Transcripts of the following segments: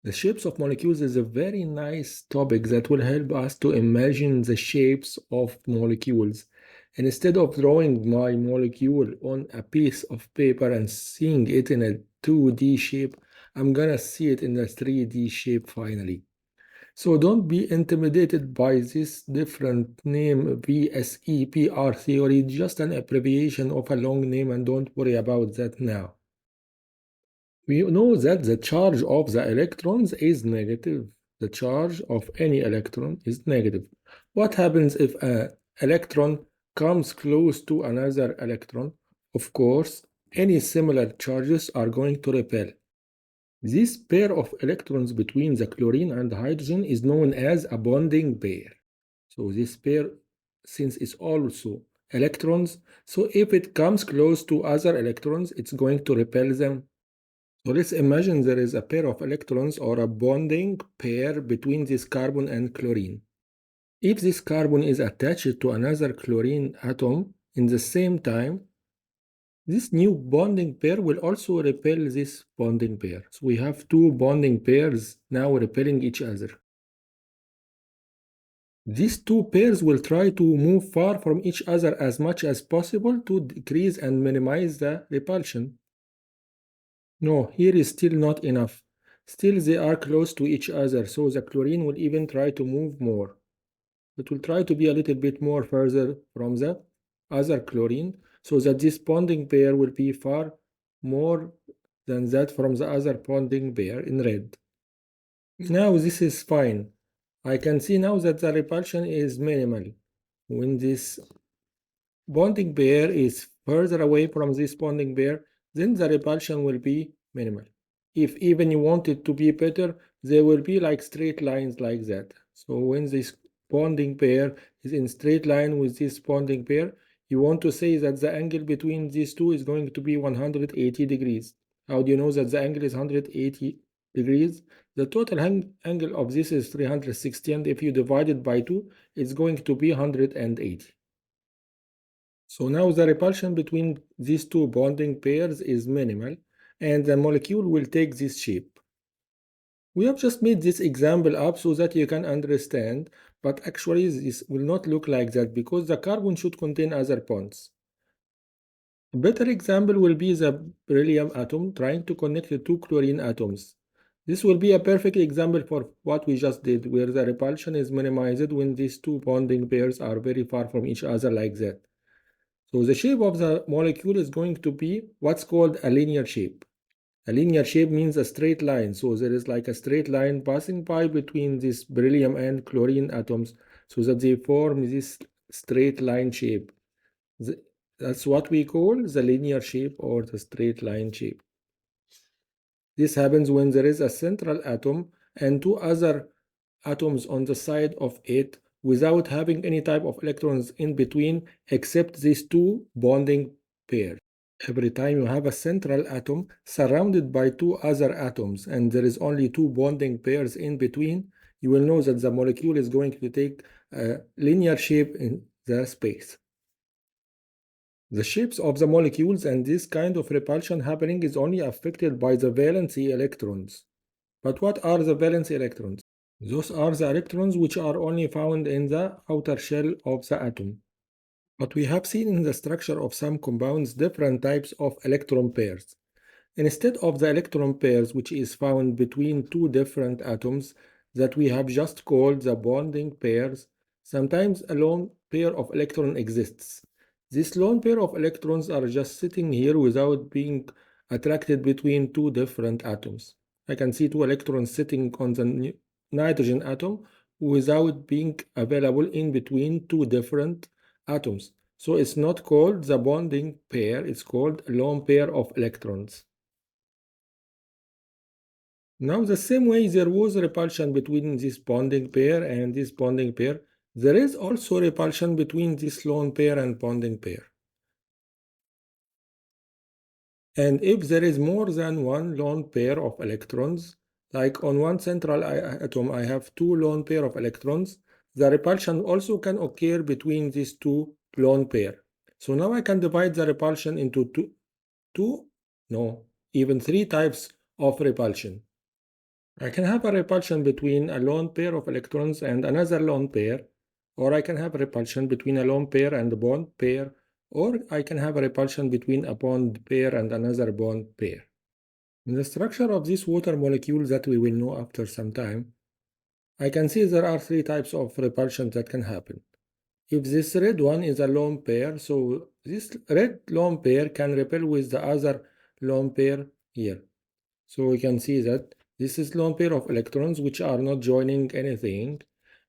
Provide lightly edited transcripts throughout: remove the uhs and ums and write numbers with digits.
The shapes of molecules is a very nice topic that will help us to imagine the shapes of molecules. And instead of drawing my molecule on a piece of paper and seeing it in a 2D shape, I'm gonna see it in a 3D shape finally. So don't be intimidated by this different name VSEPR theory, just an abbreviation of a long name, and don't worry about that now. We know that the charge of the electrons is negative. The charge of any electron is negative. What happens if an electron comes close to another electron? Of course, any similar charges are going to repel. This pair of electrons between the chlorine and hydrogen is known as a bonding pair. So this pair, since it's also electrons, so if it comes close to other electrons, it's going to repel them. So let's imagine there is a pair of electrons or a bonding pair between this carbon and chlorine. If this carbon is attached to another chlorine atom in the same time, this new bonding pair will also repel this bonding pair. So we have two bonding pairs now repelling each other. These two pairs will try to move far from each other as much as possible to decrease and minimize the repulsion. No, here is still not enough. Still they are close to each other, so the chlorine will even try to move more. It will try to be a little bit more further from the other chlorine, so that this bonding pair will be far more than that from the other bonding pair in red. Now this is fine. I can see now that the repulsion is minimal. When this bonding pair is further away from this bonding pair, then the repulsion will be minimal. If even you want it to be better, there will be like straight lines like that. So when this bonding pair is in straight line with this bonding pair, you want to say that the angle between these two is going to be 180 degrees. How do you know that the angle is 180 degrees? The total angle of this is 360, and if you divide it by 2, it's going to be 180. So now the repulsion between these two bonding pairs is minimal, and the molecule will take this shape. We have just made this example up so that you can understand, but actually this will not look like that because the carbon should contain other bonds. A better example will be the beryllium atom trying to connect the two chlorine atoms. This will be a perfect example for what we just did, where the repulsion is minimized when these two bonding pairs are very far from each other like that. So the shape of the molecule is going to be what's called a linear shape. A linear shape means a straight line. So there is like a straight line passing by between this beryllium and chlorine atoms so that they form this straight line shape. That's what we call the linear shape or the straight line shape. This happens when there is a central atom and two other atoms on the side of it without having any type of electrons in between except these two bonding pairs. Every time you have a central atom surrounded by two other atoms and there is only two bonding pairs in between, you will know that the molecule is going to take a linear shape in the space. The shapes of the molecules and this kind of repulsion happening is only affected by the valency electrons. But what are the valence electrons? Those are the electrons which are only found in the outer shell of the atom. But we have seen in the structure of some compounds different types of electron pairs. Instead of the electron pairs which is found between two different atoms that we have just called the bonding pairs, sometimes a lone pair of electrons exists. This lone pair of electrons are just sitting here without being attracted between two different atoms. I can see two electrons sitting on the nitrogen atom without being available in between two different atoms. So it's not called the bonding pair, it's called a lone pair of electrons. Now the same way there was repulsion between this bonding pair and this bonding pair, there is also repulsion between this lone pair and bonding pair. And if there is more than one lone pair of electrons, like on one central atom I have two lone pair of electrons, the repulsion also can occur between these two lone pair. So now I can divide the repulsion into even three types of repulsion. I can have a repulsion between a lone pair of electrons and another lone pair, or I can have a repulsion between a lone pair and a bond pair, or I can have a repulsion between a bond pair and another bond pair. In the structure of this water molecule that we will know after some time, I can see there are three types of repulsion that can happen. If this red one is a lone pair, so this red lone pair can repel with the other lone pair here. So we can see that this is lone pair of electrons which are not joining anything,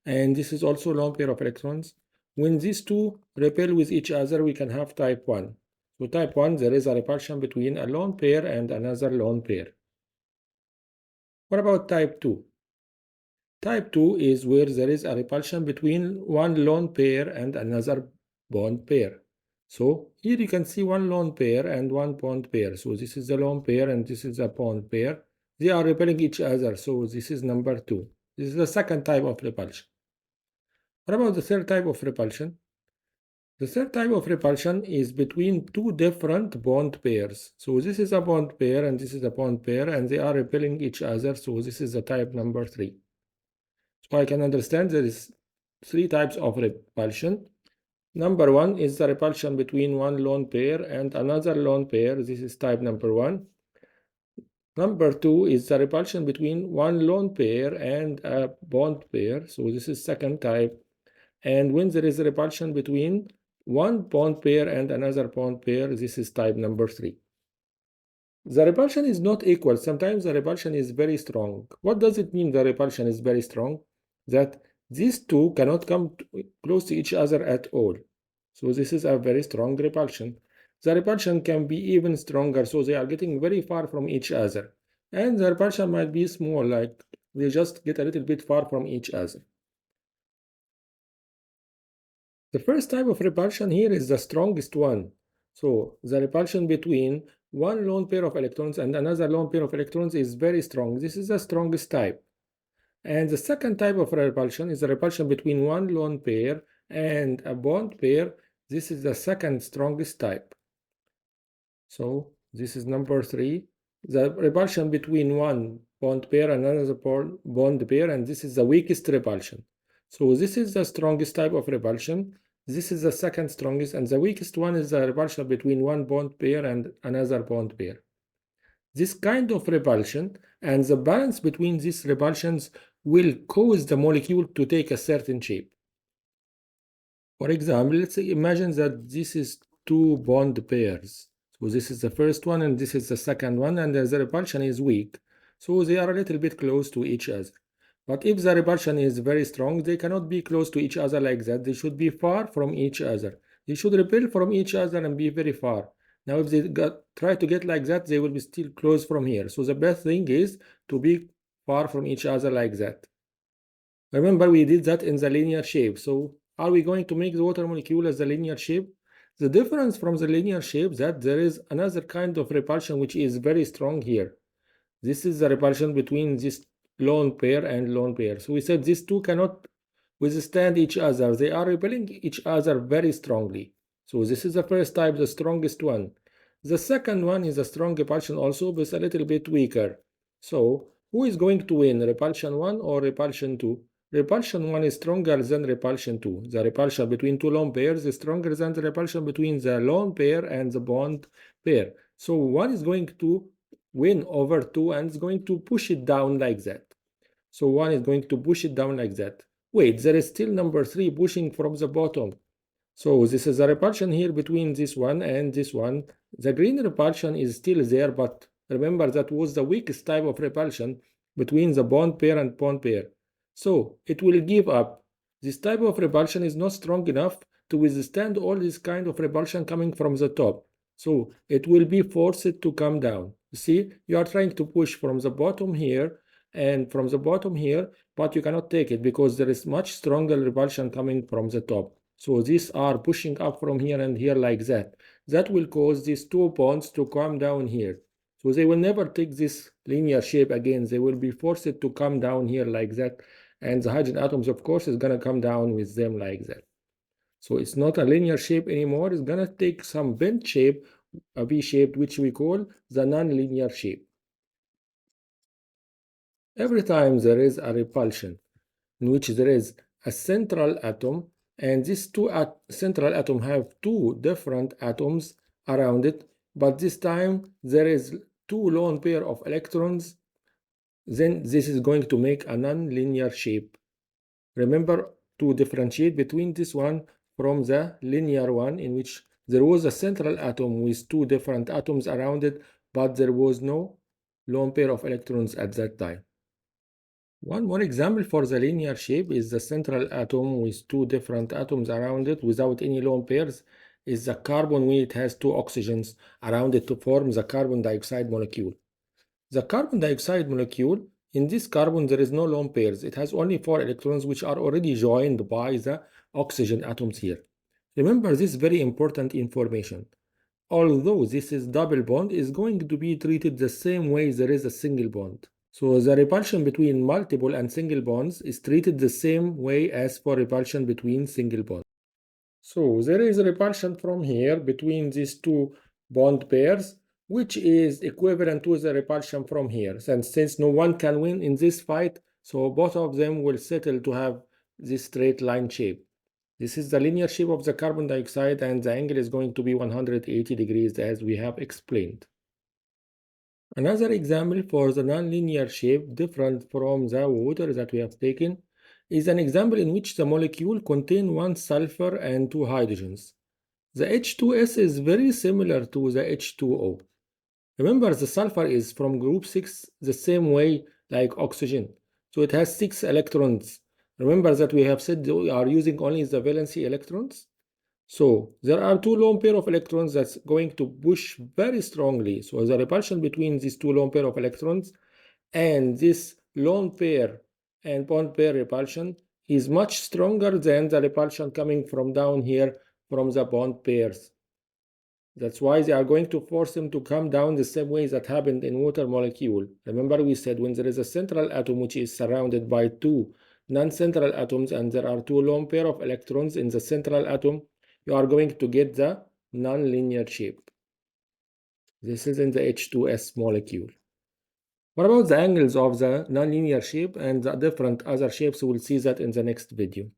and this is also lone pair of electrons. When these two repel with each other, we can have type 1. So type 1, there is a repulsion between a lone pair and another lone pair. What about type 2? Type 2 is where there is a repulsion between one lone pair and another bond pair. So here you can see one lone pair and one bond pair. So this is the lone pair and this is the bond pair. They are repelling each other. So this is number 2. This is the second type of repulsion. What about the third type of repulsion? The third type of repulsion is between two different bond pairs. So this is a bond pair and this is a bond pair and they are repelling each other. So this is the type number 3. So I can understand there is three types of repulsion. Number 1 is the repulsion between one lone pair and another lone pair. This is type number 1. Number 2 is the repulsion between one lone pair and a bond pair. So this is second type. And when there is a repulsion between one bond pair and another bond pair, this is type number 3. The repulsion is not equal. Sometimes the repulsion is very strong. What does it mean the repulsion is very strong? That these two cannot come close to each other at all. So this is a very strong repulsion. The repulsion can be even stronger, so they are getting very far from each other. And the repulsion might be small, like they just get a little bit far from each other. The first type of repulsion here is the strongest one. So the repulsion between one lone pair of electrons and another lone pair of electrons is very strong. This is the strongest type. And the second type of repulsion is the repulsion between one lone pair and a bond pair. This is the second strongest type. So this is number 3. The repulsion between one bond pair and another bond pair, and this is the weakest repulsion. So this is the strongest type of repulsion. This is the second strongest, and the weakest one is the repulsion between one bond pair and another bond pair. This kind of repulsion and the balance between these repulsions will cause the molecule to take a certain shape. For example, let's say imagine that this is two bond pairs. So this is the first one and this is the second one, and the repulsion is weak. So they are a little bit close to each other. But if the repulsion is very strong, they cannot be close to each other like that. They should be far from each other. They should repel from each other and be very far. Now, if they try to get like that, they will be still close from here. So the best thing is to be far from each other like that. Remember, we did that in the linear shape. So are we going to make the water molecule as a linear shape? The difference from the linear shape that there is another kind of repulsion which is very strong here. This is the repulsion between this lone pair and lone pair. So we said these two cannot withstand each other. They are repelling each other very strongly. So this is the first type, the strongest one. The second one is a strong repulsion also, but a little bit weaker. So who is going to win, repulsion 1 or repulsion 2? Repulsion 1 is stronger than repulsion 2. The repulsion between two lone pairs is stronger than the repulsion between the lone pair and the bond pair. So 1 is going to win over 2 and is going to push it down like that. So 1 is going to push it down like that. Wait, there is still number 3 pushing from the bottom. So this is a repulsion here between this one and this one. The green repulsion is still there, but remember that was the weakest type of repulsion between the bond pair and bond pair. So it will give up. This type of repulsion is not strong enough to withstand all this kind of repulsion coming from the top. So it will be forced to come down. You see, you are trying to push from the bottom here and from the bottom here, but you cannot take it because there is much stronger repulsion coming from the top. So these are pushing up from here and here like that. That will cause these two bonds to come down here. So they will never take this linear shape again. They will be forced to come down here like that. And the hydrogen atoms, of course, is going to come down with them like that. So it's not a linear shape anymore. It's going to take some bent shape, a V-shaped, which we call the non-linear shape. Every time there is a repulsion in which there is a central atom, and these two central atoms have two different atoms around it, but this time there is two lone pair of electrons, then this is going to make a non-linear shape. Remember to differentiate between this one from the linear one, in which there was a central atom with two different atoms around it, but there was no lone pair of electrons at that time. One more example for the linear shape is the central atom with two different atoms around it without any lone pairs is the carbon when it has two oxygens around it to form the carbon dioxide molecule. The carbon dioxide molecule, in this carbon there is no lone pairs. It has only 4 electrons which are already joined by the oxygen atoms here. Remember this very important information. Although this is double bond, is going to be treated the same way there is a single bond. So the repulsion between multiple and single bonds is treated the same way as for repulsion between single bonds. So there is a repulsion from here between these two bond pairs, which is equivalent to the repulsion from here. And since no one can win in this fight, so both of them will settle to have this straight line shape. This is the linear shape of the carbon dioxide, and the angle is going to be 180 degrees as we have explained. Another example for the nonlinear shape different from the water that we have taken is an example in which the molecule contains one sulfur and two hydrogens. The H2S is very similar to the H2O. Remember, the sulfur is from group 6 the same way like oxygen. So it has 6 electrons. Remember that we have said we are using only the valency electrons. So there are two lone pair of electrons that's going to push very strongly. So the repulsion between these two lone pair of electrons and this lone pair and bond pair repulsion is much stronger than the repulsion coming from down here from the bond pairs. That's why they are going to force them to come down the same way that happened in water molecule. Remember we said when there is a central atom which is surrounded by two non-central atoms and there are two lone pair of electrons in the central atom, you are going to get the non-linear shape. This is in the H2S molecule. What about the angles of the nonlinear shape and the different other shapes? We'll see that in the next video.